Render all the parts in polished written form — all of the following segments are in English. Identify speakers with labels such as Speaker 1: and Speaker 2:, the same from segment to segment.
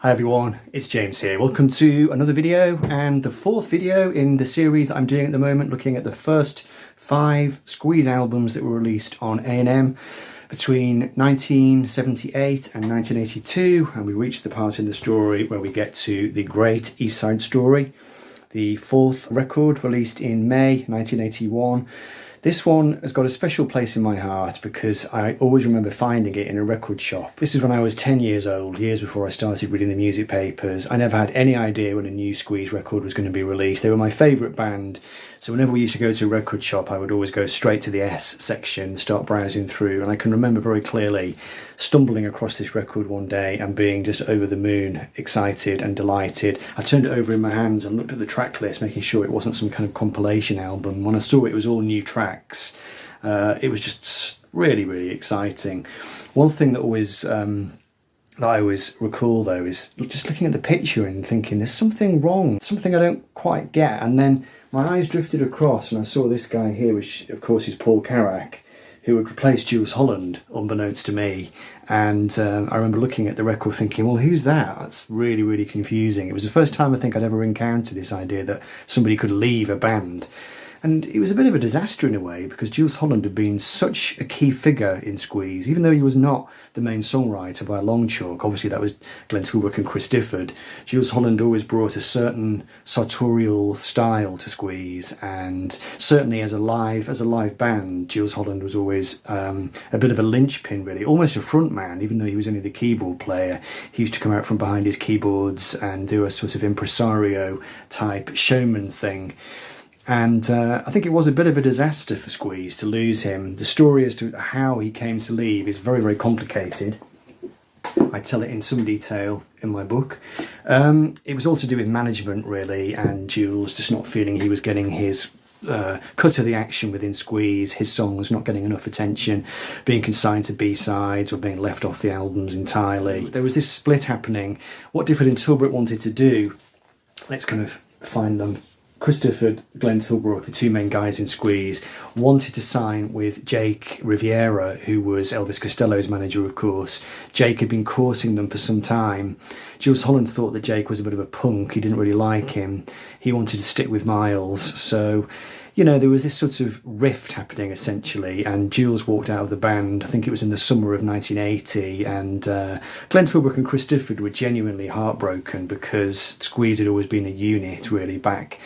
Speaker 1: Hi everyone, it's James here. Welcome to another video and the fourth video in the series that I'm doing at the moment, looking at the first 5 Squeeze albums that were released on A&M between 1978 and 1982, and we reached the part in the story where we get to the Great East Side Story, the 4th record released in May 1981. This one has got a special place in my heart because I always remember finding it in a record shop. This is when I was 10 years old, years before I started reading the music papers. I never had any idea when a new Squeeze record was going to be released. They were my favourite band, so whenever we used to go to a record shop, I would always go straight to the S section, start browsing through, and I can remember very clearly stumbling across this record one day and being just over the moon, excited and delighted. I turned it over in my hands and looked at the track list, making sure it wasn't some kind of compilation album. When I saw it was all new tracks, it was just really exciting. One thing that I always recall though is just looking at the picture and thinking there's something wrong, something I don't quite get, and then my eyes drifted across and I saw this guy here, which of course is Paul Carrack, who had replaced Jools Holland, unbeknownst to me. And I remember looking at the record thinking, well, who's that? That's really confusing. It was the first time I think I'd ever encountered this idea that somebody could leave a band. And it was a bit of a disaster in a way, because Jools Holland had been such a key figure in Squeeze, even though he was not the main songwriter by a long chalk. Obviously that was Glenn Tilbrook and Chris Difford. Jools Holland always brought a certain sartorial style to Squeeze, and certainly as a live band, Jools Holland was always a bit of a linchpin, really, almost a front man, even though he was only the keyboard player. He used to come out from behind his keyboards and do a sort of impresario type showman thing. And I think it was a bit of a disaster for Squeeze to lose him. The story as to how he came to leave is very complicated. I tell it in some detail in my book. It was all to do with management, really, and Jools just not feeling he was getting his cut of the action within Squeeze, his songs not getting enough attention, being consigned to B-sides or being left off the albums entirely. There was this split happening. What Difford and Tilbrook wanted to do, let's kind of find them. Chris Difford, Glenn Tilbrook, the two main guys in Squeeze, wanted to sign with Jake Riviera, who was Elvis Costello's manager, of course. Jake had been coursing them for some time. Jools Holland thought that Jake was a bit of a punk. He didn't really like him. He wanted to stick with Miles. So, you know, there was this sort of rift happening, essentially, and Jools walked out of the band. I think it was in the summer of 1980, and Glenn Tilbrook and Chris Difford were genuinely heartbroken because Squeeze had always been a unit, really, back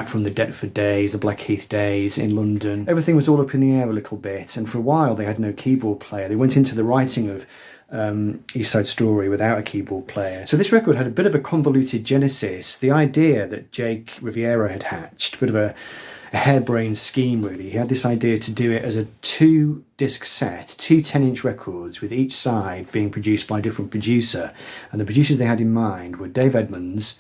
Speaker 1: from the Deptford days, the Blackheath days in London. Everything was all up in the air a little bit, and for a while they had no keyboard player. They went into the writing of East Side Story without a keyboard player. So this record had a bit of a convoluted genesis. The idea that Jake Riviera had hatched, a bit of a harebrained scheme, really. He had this idea to do it as a 2-disc set, 2 10-inch records, with each side being produced by a different producer. And the producers they had in mind were Dave Edmunds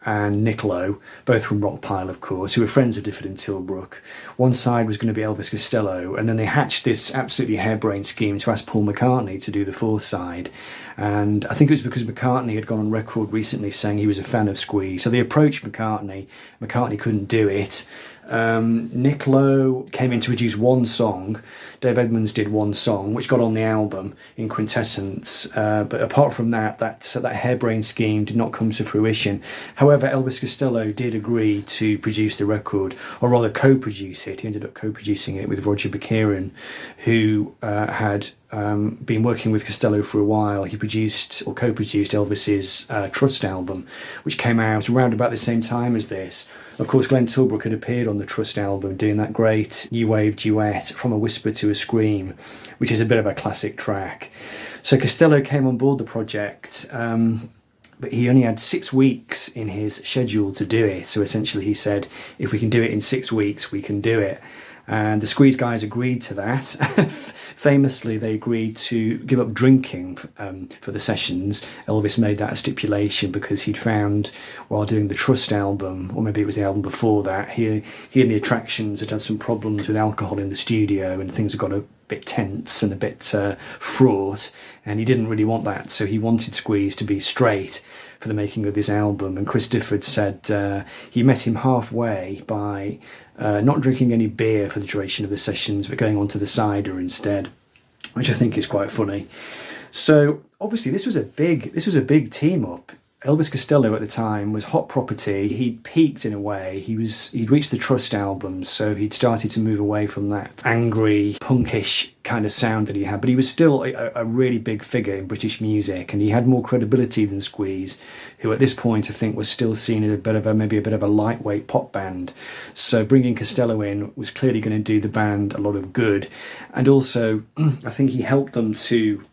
Speaker 1: and Nick Lowe, both from Rockpile, of course, who were friends of Difford and Tilbrook. One side was going to be Elvis Costello, and then they hatched this absolutely harebrained scheme to ask Paul McCartney to do the 4th side. And I think it was because McCartney had gone on record recently saying he was a fan of Squeeze. So they approached McCartney. McCartney couldn't do it. Nick Lowe came in to produce one song. Dave Edmunds did one song, which got on the album in Quintessence. But apart from that harebrained scheme did not come to fruition. However, Elvis Costello did agree to produce the record, or rather co-produce it. He ended up co-producing it with Roger Buchanan, who had been working with Costello for a while. He produced or co-produced Elvis's Trust album, which came out around about the same time as this. Of course, Glenn Tilbrook had appeared on the Trust album doing that great new wave duet, From a Whisper to a Scream, which is a bit of a classic track. So Costello came on board the project, but he only had 6 weeks in his schedule to do it. So essentially he said, if we can do it in 6 weeks, we can do it. And the Squeeze guys agreed to that. Famously, they agreed to give up drinking for the sessions. Elvis made that a stipulation because he'd found, while doing the Trust album, or maybe it was the album before that, he and the Attractions had had some problems with alcohol in the studio, and things had got a bit tense and a bit fraught, and he didn't really want that. So he wanted Squeeze to be straight for the making of this album. And Chris Difford said he met him halfway by not drinking any beer for the duration of the sessions, but going on to the cider instead, which I think is quite funny. So obviously this was a big team up. Elvis Costello at the time was hot property. He'd peaked in a way. He'd reached the Trust albums, so he'd started to move away from that angry, punkish kind of sound that he had. But he was still a really big figure in British music, and he had more credibility than Squeeze, who at this point I think was still seen as maybe a bit of a lightweight pop band. So bringing Costello in was clearly going to do the band a lot of good, and also I think he helped them to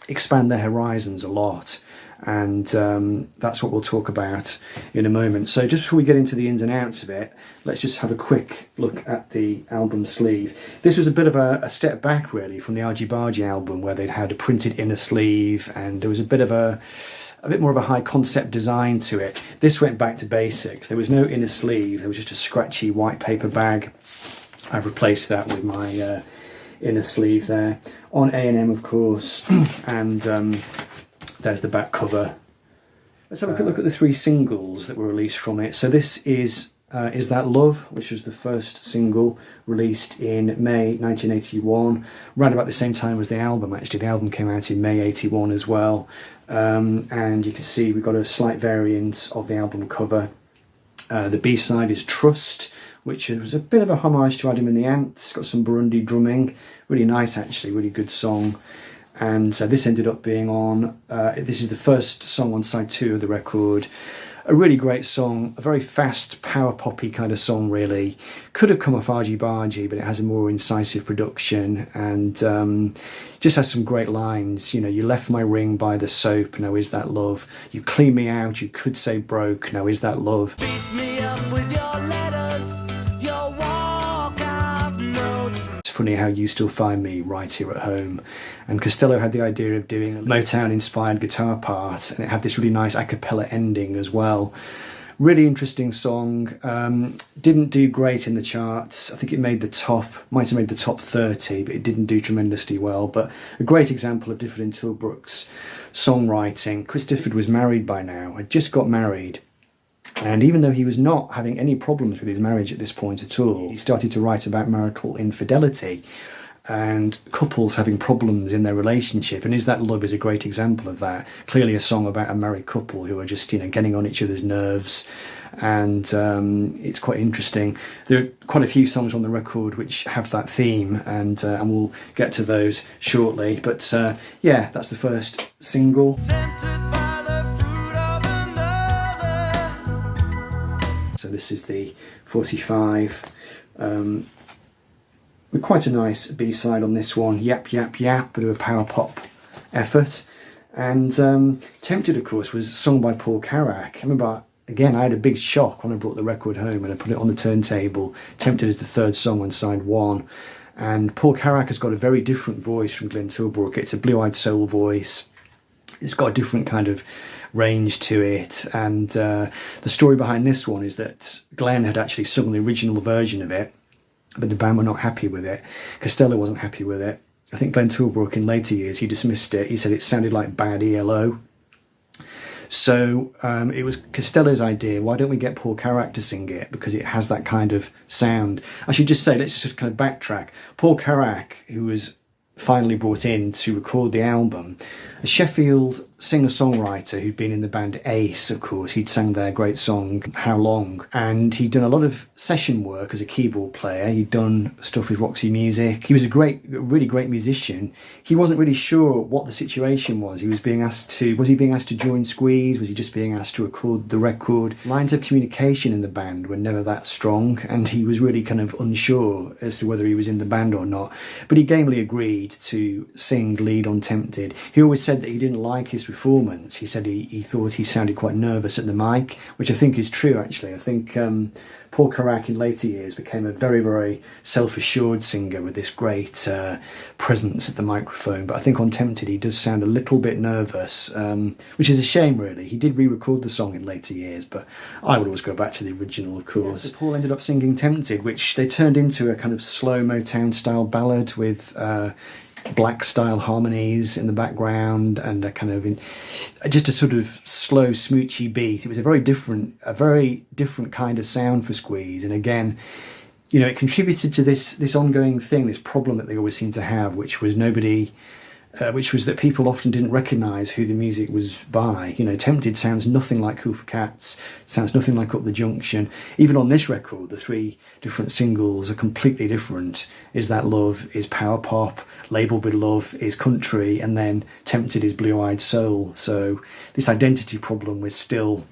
Speaker 1: expand their horizons a lot. And that's what we'll talk about in a moment. So just before we get into the ins and outs of it, let's just have a quick look at the album sleeve. This was a bit of a step back really from the Argy Bargy album, where they'd had a printed inner sleeve and there was a bit more of a high concept design to it. This went back to basics. There was no inner sleeve, there was just a scratchy white paper bag. I've replaced that with my inner sleeve there. On A&M of course, and there's the back cover. Let's have a quick look at the 3 singles that were released from it. So this is That Love, which was the first single released in May 1981, around about the same time as the album actually. The album came out in May 81 as well. And you can see we've got a slight variant of the album cover. The B-side is Trust, which was a bit of a homage to Adam and the Ants. It's got some Burundi drumming. Really nice actually, really good song. And this ended up being on, this is the first song on side 2 of the record. A really great song, a very fast power poppy kind of song really. Could have come off Argy Bargy, but it has a more incisive production and just has some great lines. You know, you left my ring by the soap, now is that love? You clean me out, you could say broke, now is that love? Beat me up with your letters, your walkout notes. It's funny how you still find me right here at home. And Costello had the idea of doing a Motown-inspired guitar part, and it had this really nice a cappella ending as well. Really interesting song. Didn't do great in the charts. I think it might have made the top 30, but it didn't do tremendously well. But a great example of Difford and Tilbrook's songwriting. Chris Difford was married by now, had just got married. And even though he was not having any problems with his marriage at this point at all, he started to write about marital infidelity and couples having problems in their relationship. And Is That Love is a great example of that. Clearly a song about a married couple who are just, getting on each other's nerves. And it's quite interesting. There are quite a few songs on the record which have that theme, and we'll get to those shortly. But yeah, that's the first single. So this is the 45. With quite a nice B-side on this one. Yap, yap, yap, bit of a power pop effort. And Tempted, of course, was sung by Paul Carrack. I remember, again, I had a big shock when I brought the record home and I put it on the turntable. Tempted is the 3rd song on side 1. And Paul Carrack has got a very different voice from Glenn Tilbrook. It's a blue-eyed soul voice. It's got a different kind of range to it. And the story behind this one is that Glenn had actually sung the original version of it, but the band were not happy with it. Costello wasn't happy with it. I think Glenn Tilbrook in later years, he dismissed it. He said it sounded like bad ELO. So it was Costello's idea, why don't we get Paul Carrack to sing it? Because it has that kind of sound. I should just say, let's just kind of backtrack. Paul Carrack, who was finally brought in to record the album, a Sheffield singer-songwriter who'd been in the band Ace, of course. He'd sang their great song, How Long? And he'd done a lot of session work as a keyboard player. He'd done stuff with Roxy Music. He was a really great musician. He wasn't really sure what the situation was. Was he being asked to join Squeeze? Was he just being asked to record the record? Lines of communication in the band were never that strong, and he was really kind of unsure as to whether he was in the band or not. But he gamely agreed to sing lead on Tempted. He always said that he didn't like his performance. He said he thought he sounded quite nervous at the mic, which I think is true actually. I think Paul Carrack in later years became a very, very self-assured singer with this great presence at the microphone, but I think on Tempted he does sound a little bit nervous, which is a shame really. He did re-record the song in later years, but I would always go back to the original, of course. Yeah, so Paul ended up singing Tempted, which they turned into a kind of slow Motown style ballad with black style harmonies in the background and a kind of just a sort of slow smoochy beat. It was a very different kind of sound for Squeeze, and again, it contributed to this ongoing thing, this problem that they always seem to have, which was nobody which was that people often didn't recognise who the music was by. You know, Tempted sounds nothing like Cool for Cats, sounds nothing like Up the Junction. Even on this record, the 3 different singles are completely different. Is That Love is power pop, Labelled with Love is country, and then Tempted is blue-eyed soul. So this identity problem, we're still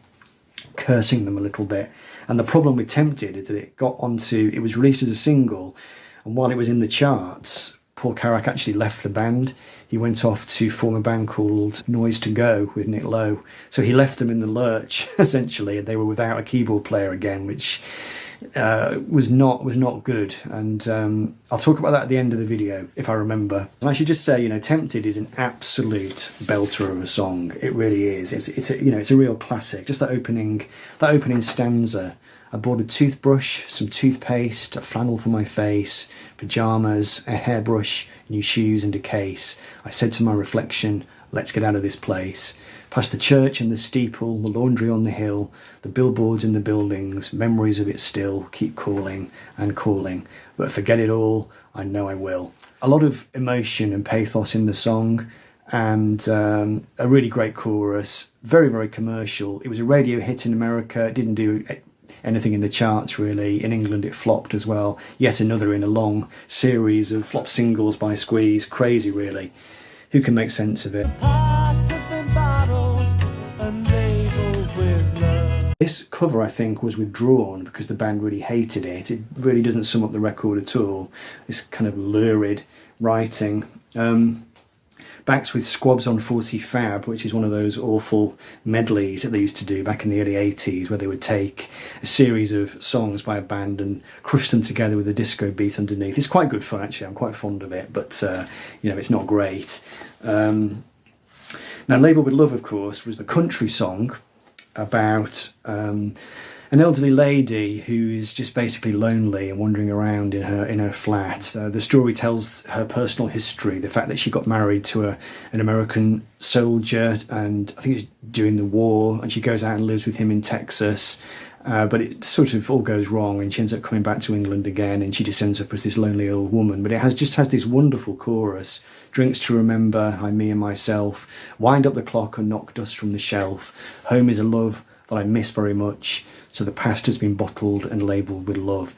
Speaker 1: cursing them a little bit. And the problem with Tempted is that it was released as a single, and while it was in the charts, Paul Carrack actually left the band. He went off to form a band called Noise to Go with Nick Lowe. So he left them in the lurch, essentially, and they were without a keyboard player again, which was not good. And I'll talk about that at the end of the video, if I remember. And I should just say, you know, Tempted is an absolute belter of a song. It really is. It's a real classic. Just that opening stanza. I bought a toothbrush, some toothpaste, a flannel for my face, pyjamas, a hairbrush, new shoes and a case. I said to my reflection, let's get out of this place. Past the church and the steeple, the laundry on the hill, the billboards in the buildings, memories of it still keep calling and calling. But forget it all, I know I will. A lot of emotion and pathos in the song, and a really great chorus, very, very commercial. It was a radio hit in America. It didn't do anything in the charts really. In England it flopped as well. Yet another in a long series of flop singles by Squeeze. Crazy really. Who can make sense of it? This cover, I think, was withdrawn because the band really hated it. It really doesn't sum up the record at all. This kind of lurid writing. Backs with Squabs on 40 Fab, which is one of those awful medleys that they used to do back in the early 80s, where they would take a series of songs by a band and crush them together with a disco beat underneath. It's quite good fun, actually. I'm quite fond of it, but you know, it's not great. Now, Labelled with Love, of course, was the country song about an elderly lady who is just basically lonely and wandering around in her flat. The story tells her personal history, the fact that she got married to an American soldier, and I think it's during the war, and she goes out and lives with him in Texas. But it sort of all goes wrong, and she ends up coming back to England again, and she just ends up as this lonely old woman. But it has this wonderful chorus: drinks to remember, I, me and myself, wind up the clock and knock dust from the shelf. Home is a love that I miss very much, so the past has been bottled and labelled with love.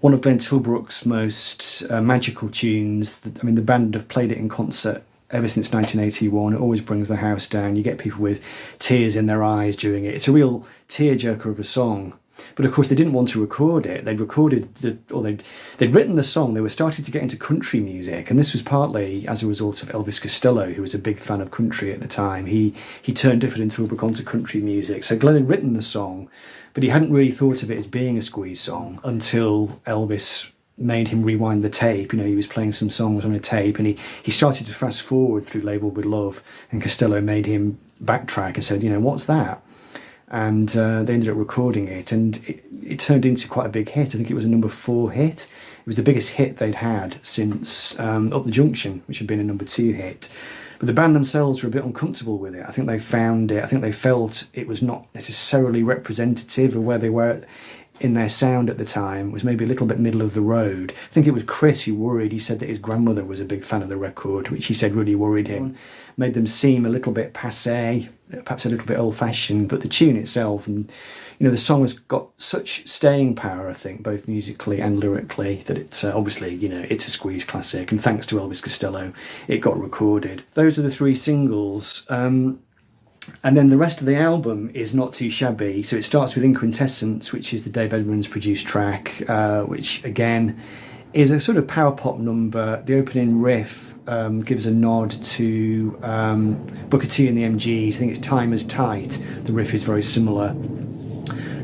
Speaker 1: One of Glenn Tilbrook's most magical tunes. The band have played it in concert ever since 1981. It always brings the house down. You get people with tears in their eyes during it. It's a real tearjerker of a song. But of course, they didn't want to record it. They'd written the song. They were starting to get into country music, and this was partly as a result of Elvis Costello, who was a big fan of country at the time. He turned Difford and Tilbrook onto country music. So Glenn had written the song, but he hadn't really thought of it as being a Squeeze song until Elvis made him rewind the tape. You know, he was playing some songs on a tape, and he started to fast forward through Labelled with Love, and Costello made him backtrack and said, you know, what's that? And they ended up recording it, and it turned into quite a big hit. I think it was a number 4 hit. It was the biggest hit they'd had since Up the Junction, which had been a number 2 hit. But the band themselves were a bit uncomfortable with it. I think they felt it was not necessarily representative of where they were in their sound at the time. It was maybe a little bit middle of the road. I think it was Chris who worried. He said that his grandmother was a big fan of the record, which he said really worried him. Made them seem a little bit passé, perhaps a little bit old-fashioned, but the tune itself, and you know, the song has got such staying power, I think, both musically and lyrically, that it's obviously, you know, it's a Squeeze classic, and thanks to Elvis Costello, it got recorded. Those are the 3 singles. And then the rest of the album is not too shabby. So it starts with Inquintessence, which is the Dave Edmunds produced track, which again is a sort of power pop number. The opening riff gives a nod to Booker T and the MGs. I think it's Time is Tight. The riff is very similar.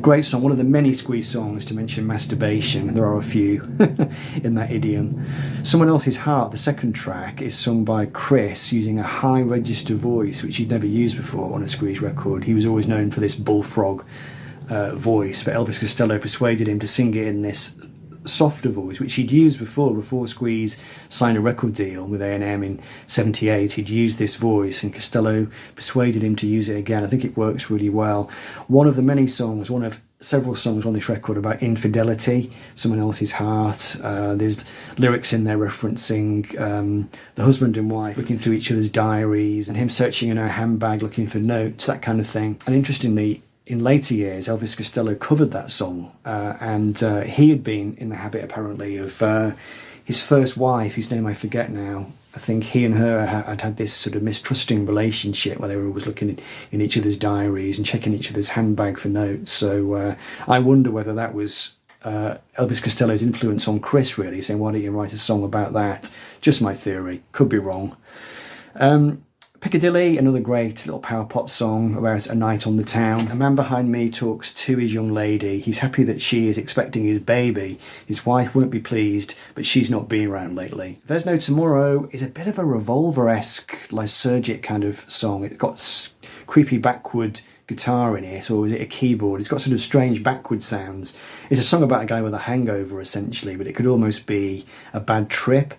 Speaker 1: Great song, one of the many Squeeze songs to mention masturbation. There are a few in that idiom. Someone Else's Heart, the second track, is sung by Chris using a high register voice, which he'd never used before on a Squeeze record. He was always known for this bullfrog voice, but Elvis Costello persuaded him to sing it in this softer voice, which he'd used before Squeeze signed a record deal with A&M in '78. He'd used this voice, and Costello persuaded him to use it again. I think it works really well. One of the many songs, one of several songs on this record about infidelity, someone else's heart. There's lyrics in there referencing the husband and wife looking through each other's diaries and him searching in her handbag looking for notes, that kind of thing. And interestingly, in later years, Elvis Costello covered that song, and he had been in the habit apparently of his first wife, whose name I forget now. I think he and her had this sort of mistrusting relationship where they were always looking in each other's diaries and checking each other's handbag for notes. So I wonder whether that was Elvis Costello's influence on Chris, really, saying, why don't you write a song about that? Just my theory, could be wrong. Piccadilly, another great little power pop song about a night on the town. A man behind me talks to his young lady. He's happy that she is expecting his baby. His wife won't be pleased, but she's not been around lately. There's No Tomorrow is a bit of a Revolver-esque, lysergic kind of song. It's got creepy backward guitar in it, or is it a keyboard? It's got sort of strange backward sounds. It's a song about a guy with a hangover, essentially, but it could almost be a bad trip.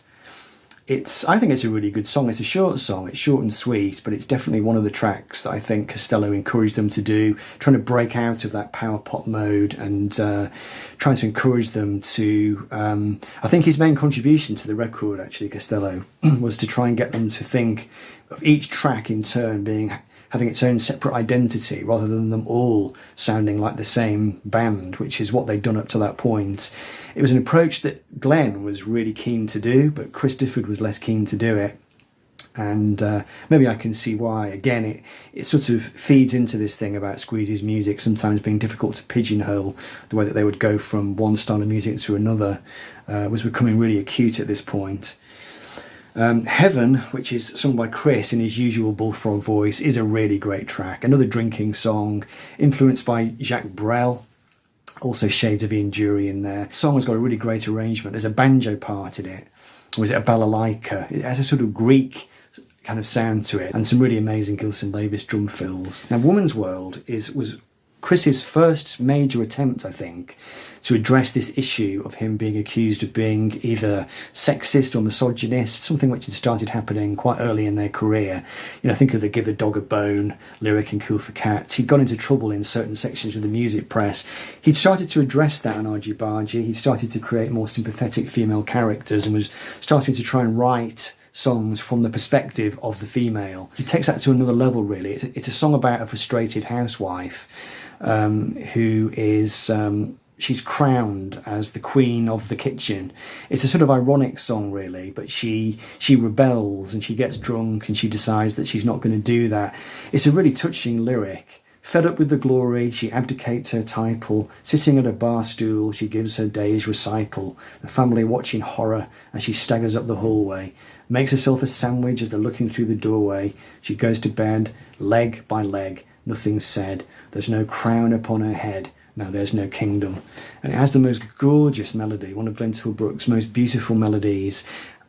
Speaker 1: I think it's a really good song. It's a short song, it's short and sweet, but it's definitely one of the tracks that I think Costello encouraged them to do, trying to break out of that power pop mode and trying to encourage them to... I think his main contribution to the record, actually, Costello, was to try and get them to think of each track in turn having its own separate identity rather than them all sounding like the same band, which is what they'd done up to that point. It was an approach that Glenn was really keen to do, but Chris Difford was less keen to do it. And maybe I can see why. Again, it sort of feeds into this thing about Squeeze's music sometimes being difficult to pigeonhole. The way that they would go from one style of music to another was becoming really acute at this point. Heaven, which is sung by Chris in his usual bullfrog voice, is a really great track. Another drinking song, influenced by Jacques Brel. Also shades of Ian Dury in there. The song has got a really great arrangement. There's a banjo part in it. Or is it a balalaika? It has a sort of Greek kind of sound to it. And some really amazing Gilson Davis drum fills. Now, Woman's World was Chris's first major attempt, I think, to address this issue of him being accused of being either sexist or misogynist, something which had started happening quite early in their career. You know, think of the Give a Dog a Bone lyric in Cool for Cats. He'd got into trouble in certain sections of the music press. He'd started to address that on Argy Bargy. He'd started to create more sympathetic female characters and was starting to try and write songs from the perspective of the female. He takes that to another level, really. It's a song about a frustrated housewife who is... she's crowned as the queen of the kitchen. It's a sort of ironic song, really, but she rebels and she gets drunk and she decides that she's not going to do that. It's a really touching lyric. Fed up with the glory, she abdicates her title. Sitting at a bar stool, she gives her day's recital. The family watching horror as she staggers up the hallway. Makes herself a sandwich as they're looking through the doorway. She goes to bed, leg by leg, nothing's said. There's no crown upon her head. No, there's no kingdom. And it has the most gorgeous melody, one of Glenn Tilbrook's most beautiful melodies,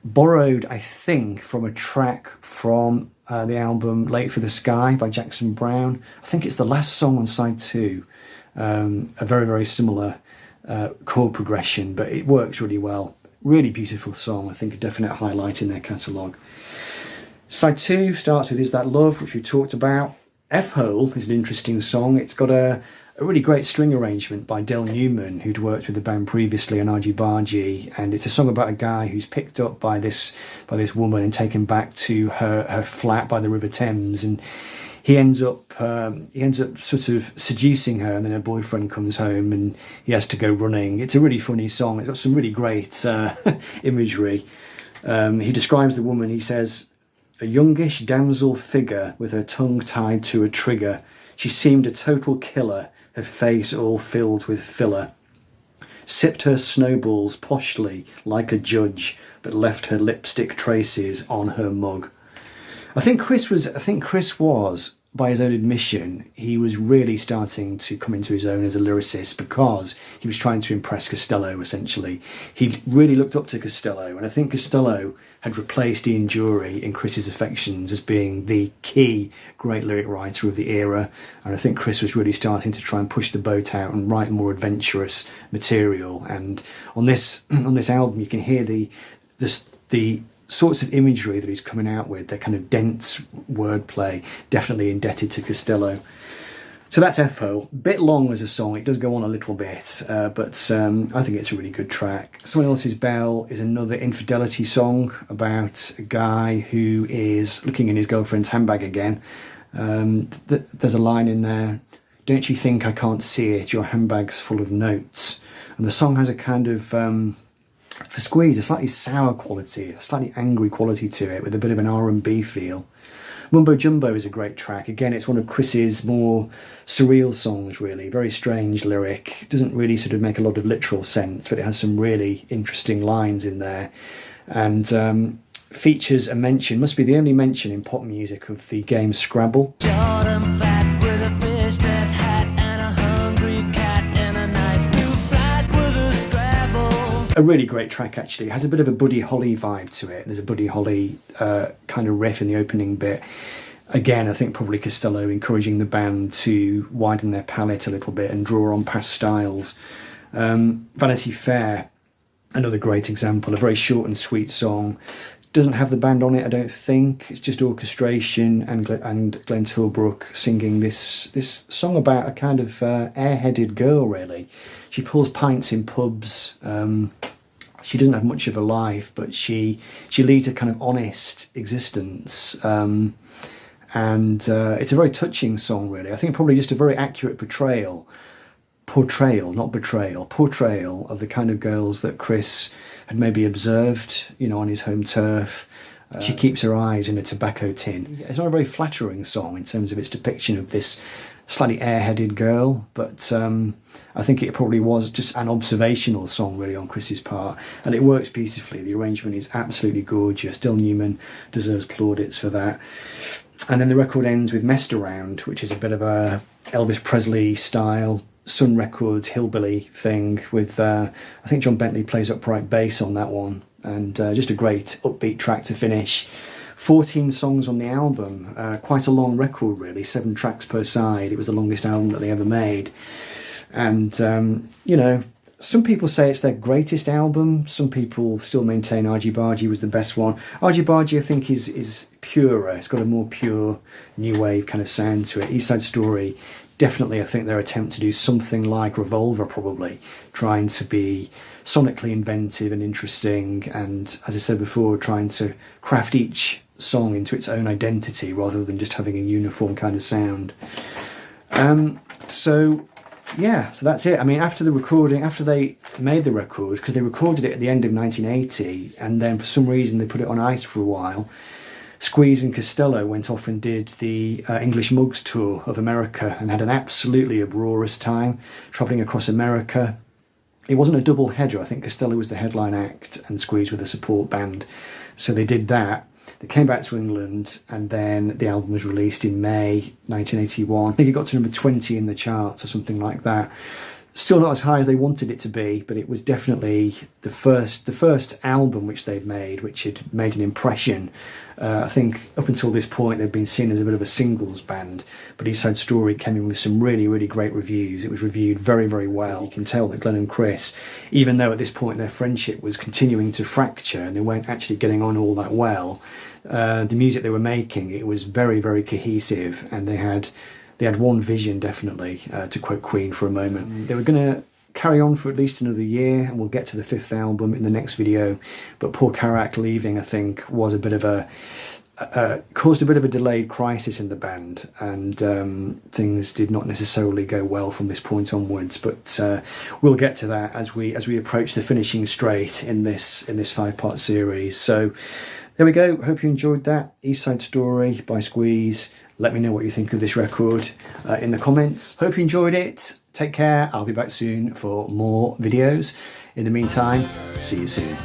Speaker 1: borrowed, I think, from a track from the album Late for the Sky by Jackson Browne. I think it's the last song on side 2. A very, very similar chord progression, but it works really well. Really beautiful song, I think a definite highlight in their catalogue. Side 2 starts with Is That Love, which we talked about. F-Hole is an interesting song. It's got a really great string arrangement by Del Newman, who'd worked with the band previously on Argy Bargy, and it's a song about a guy who's picked up by this woman and taken back to her flat by the River Thames, and he ends up sort of seducing her, and then her boyfriend comes home and he has to go running. It's a really funny song. It's got some really great imagery. He describes the woman. He says, "A youngish damsel figure with her tongue tied to a trigger. She seemed a total killer, her face all filled with filler. Sipped her snowballs poshly like a judge, but left her lipstick traces on her mug." I think Chris was, by his own admission, he was really starting to come into his own as a lyricist because he was trying to impress Costello, essentially. He really looked up to Costello, and I think Costello had replaced Ian Dury in Chris's affections as being the key great lyric writer of the era, and I think Chris was really starting to try and push the boat out and write more adventurous material. And on this album you can hear the sorts of imagery that he's coming out with, the kind of dense wordplay, definitely indebted to Costello. So that's FO. Bit long as a song, it does go on a little bit, but I think it's a really good track. Someone Else's Bell is another infidelity song about a guy who is looking in his girlfriend's handbag again. There's a line in there, "Don't you think I can't see it? Your handbag's full of notes." And the song has a kind of, for Squeeze, a slightly sour quality, a slightly angry quality to it with a bit of an R&B feel. Mumbo Jumbo is a great track. Again, it's one of Chris's more surreal songs, really. Very strange lyric. Doesn't really sort of make a lot of literal sense, but it has some really interesting lines in there. And features a mention, must be the only mention in pop music, of the game Scrabble. A really great track, actually. It has a bit of a Buddy Holly vibe to it. There's a Buddy Holly kind of riff in the opening bit. Again, I think probably Costello encouraging the band to widen their palette a little bit and draw on past styles. Vanity Fair, another great example. A very short and sweet song. Doesn't have the band on it, I don't think. It's just orchestration and Glenn Tilbrook singing this song about a kind of airheaded girl, really. She pulls pints in pubs. She doesn't have much of a life, but she leads a kind of honest existence. And it's a very touching song, really. I think probably just a very accurate portrayal, not betrayal, portrayal of the kind of girls that Chris had maybe observed, you know, on his home turf. She keeps her eyes in a tobacco tin. It's not a very flattering song in terms of its depiction of this slightly airheaded girl, but I think it probably was just an observational song, really, on Chris's part, and it works beautifully. The arrangement is absolutely gorgeous. Dylan Newman deserves plaudits for that. And then the record ends with Messed Around, which is a bit of a Elvis Presley style Sun Records hillbilly thing with, I think John Bentley plays upright bass on that one, and just a great upbeat track to finish. 14 songs on the album, quite a long record, really, 7 tracks per side. It was the longest album that they ever made. And, you know, some people say it's their greatest album. Some people still maintain Argy Bargy was the best one. Argy Bargy, I think, is purer. It's got a more pure new wave kind of sound to it. East Side Story, definitely, I think, their attempt to do something like Revolver, probably, trying to be sonically inventive and interesting, and, as I said before, trying to craft each song into its own identity rather than just having a uniform kind of sound. So that's it. I mean, after they made the record, because they recorded it at the end of 1980, and then for some reason they put it on ice for a while, Squeeze and Costello went off and did the English Mugs tour of America and had an absolutely uproarious time travelling across America. It wasn't a double header. I think Costello was the headline act and Squeeze were the support band. So they did that. They came back to England, and then the album was released in May 1981. I think it got to number 20 in the charts or something like that. Still not as high as they wanted it to be, but it was definitely the first album which they'd made, which had made an impression. I think up until this point they'd been seen as a bit of a singles band, but East Side Story came in with some really, really great reviews. It was reviewed very, very well. You can tell that Glenn and Chris, even though at this point their friendship was continuing to fracture and they weren't actually getting on all that well, the music they were making, it was very, very cohesive, and they had one vision, definitely, to quote Queen for a moment. They were going to carry on for at least another year, and we'll get to the 5th album in the next video, but Paul Carrack leaving, I think, was a bit of caused a bit of a delayed crisis in the band, and things did not necessarily go well from this point onwards, but we'll get to that as we approach the finishing straight in this 5-part series. So there we go. Hope you enjoyed that. East Side Story by Squeeze. Let me know what you think of this record in the comments. Hope you enjoyed it. Take care. I'll be back soon for more videos. In the meantime, see you soon.